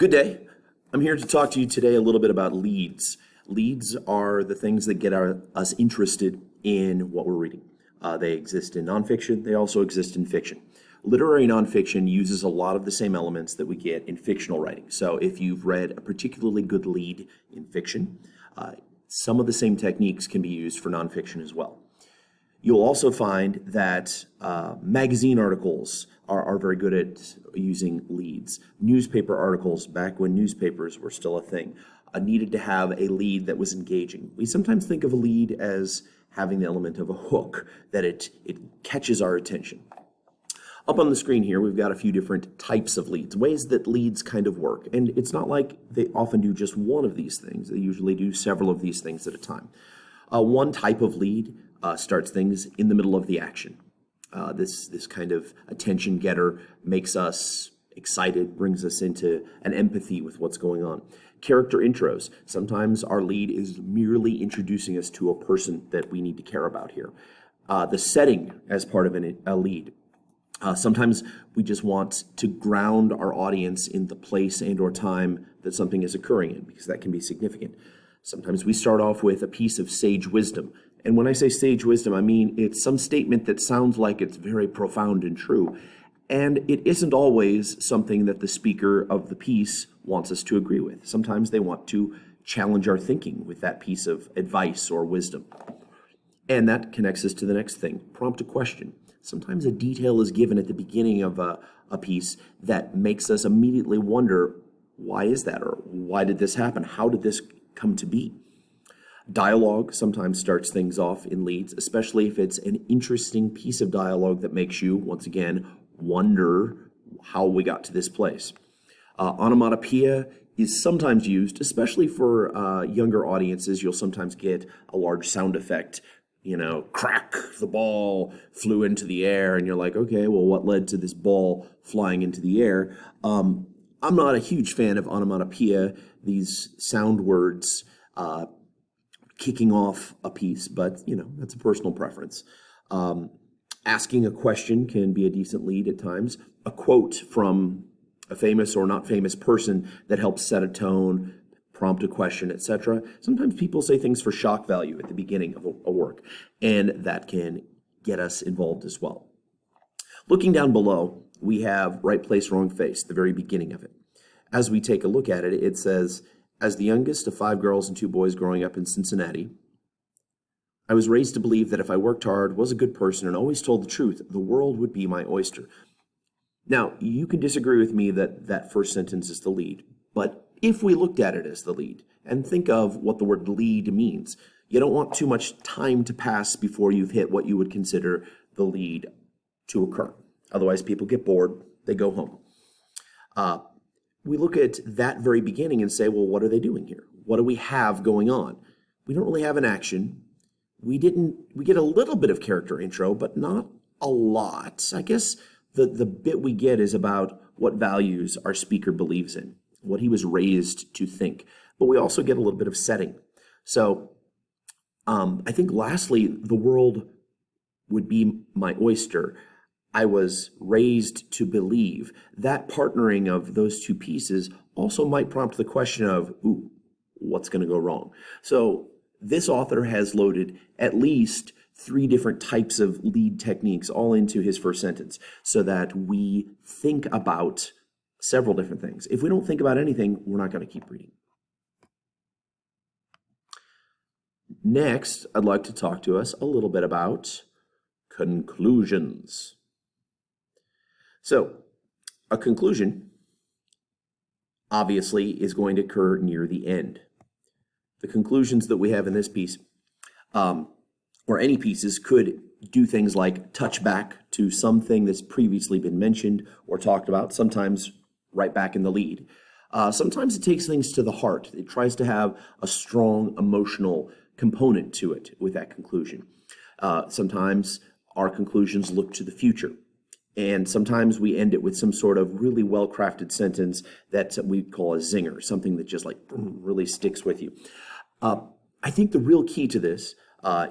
Good day. I'm here to talk to you today a little bit about leads. Leads are the things that get us interested in what we're reading. They exist in nonfiction. They also exist in fiction. Literary nonfiction uses a lot of the same elements that we get in fictional writing. So if you've read a particularly good lead in fiction, some of the same techniques can be used for nonfiction as well. You'll also find that magazine articles are very good at using leads. Newspaper articles, back when newspapers were still a thing, needed to have a lead that was engaging. We sometimes think of a lead as having the element of a hook, that it catches our attention. Up on the screen here, we've got a few different types of leads, ways that leads kind of work. And it's not like they often do just one of these things. They usually do several of these things at a time. One type of lead starts things in the middle of the action. This kind of attention getter makes us excited, brings us into an empathy with what's going on. Character intros. Sometimes our lead is merely introducing us to a person that we need to care about here. The setting as part of a lead. Sometimes we just want to ground our audience in the place and or time that something is occurring in, because that can be significant. Sometimes we start off with a piece of sage wisdom. And when I say sage wisdom, I mean it's some statement that sounds like it's very profound and true. And it isn't always something that the speaker of the piece wants us to agree with. Sometimes they want to challenge our thinking with that piece of advice or wisdom. And that connects us to the next thing, prompt a question. Sometimes a detail is given at the beginning of a piece that makes us immediately wonder, why is that? Or why did this happen? How did this come to be? Dialogue sometimes starts things off in leads, especially if it's an interesting piece of dialogue that makes you, once again, wonder how we got to this place. Onomatopoeia is sometimes used, especially for younger audiences. You'll sometimes get a large sound effect, crack, the ball flew into the air, and you're like, okay, well, what led to this ball flying into the air? I'm not a huge fan of onomatopoeia, these sound words kicking off a piece, but that's a personal preference. Asking a question can be a decent lead at times. A quote from a famous or not famous person that helps set a tone, prompt a question, etc. Sometimes people say things for shock value at the beginning of a work, and that can get us involved as well. Looking down below, we have right place, wrong face, the very beginning of it. As we take a look at it, it says, as the youngest of 5 girls and 2 boys growing up in Cincinnati, I was raised to believe that if I worked hard, was a good person, and always told the truth, the world would be my oyster. Now, you can disagree with me that that first sentence is the lead, but if we looked at it as the lead and think of what the word lead means, you don't want too much time to pass before you've hit what you would consider the lead to occur. Otherwise, people get bored, they go home. We look at that very beginning and say, well, what are they doing here? What do we have going on? We don't really have an action. We get a little bit of character intro, but not a lot. I guess the bit we get is about what values our speaker believes in, what he was raised to think. But we also get a little bit of setting. So I think lastly, the world would be my oyster. I was raised to believe. That partnering of those two pieces also might prompt the question of, ooh, what's going to go wrong? So this author has loaded at least 3 different types of lead techniques all into his first sentence so that we think about several different things. If we don't think about anything, we're not going to keep reading. Next, I'd like to talk to us a little bit about conclusions. So, a conclusion obviously is going to occur near the end. The conclusions that we have in this piece, or any pieces, could do things like touch back to something that's previously been mentioned or talked about, sometimes right back in the lead. Sometimes it takes things to the heart. It tries to have a strong emotional component to it with that conclusion. Sometimes our conclusions look to the future. And sometimes we end it with some sort of really well-crafted sentence that we call a zinger, something that just really sticks with you. I think the real key to this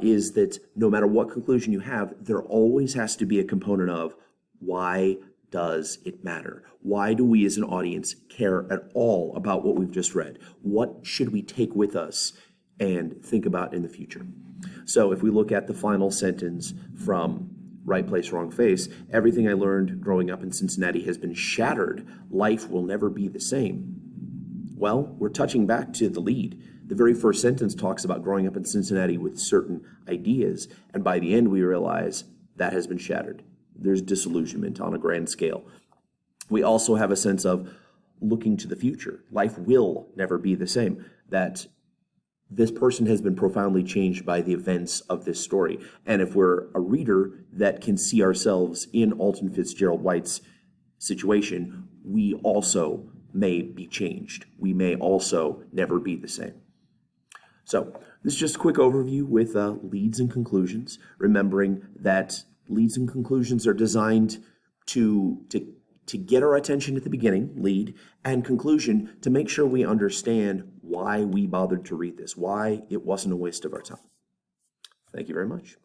is that no matter what conclusion you have, there always has to be a component of why does it matter? Why do we as an audience care at all about what we've just read? What should we take with us and think about in the future? So if we look at the final sentence from Right Place, Wrong Face, everything I learned growing up in Cincinnati has been shattered. Life will never be the same. Well, we're touching back to the lead. The very first sentence talks about growing up in Cincinnati with certain ideas, and by the end we realize that has been shattered. There's disillusionment on a grand scale. We also have a sense of looking to the future. Life will never be the same. That this person has been profoundly changed by the events of this story. And if we're a reader that can see ourselves in Alton Fitzgerald White's situation, we also may be changed. We may also never be the same. So this is just a quick overview with leads and conclusions, remembering that leads and conclusions are designed to get our attention at the beginning, lead, and conclusion to make sure we understand why we bothered to read this, why it wasn't a waste of our time. Thank you very much.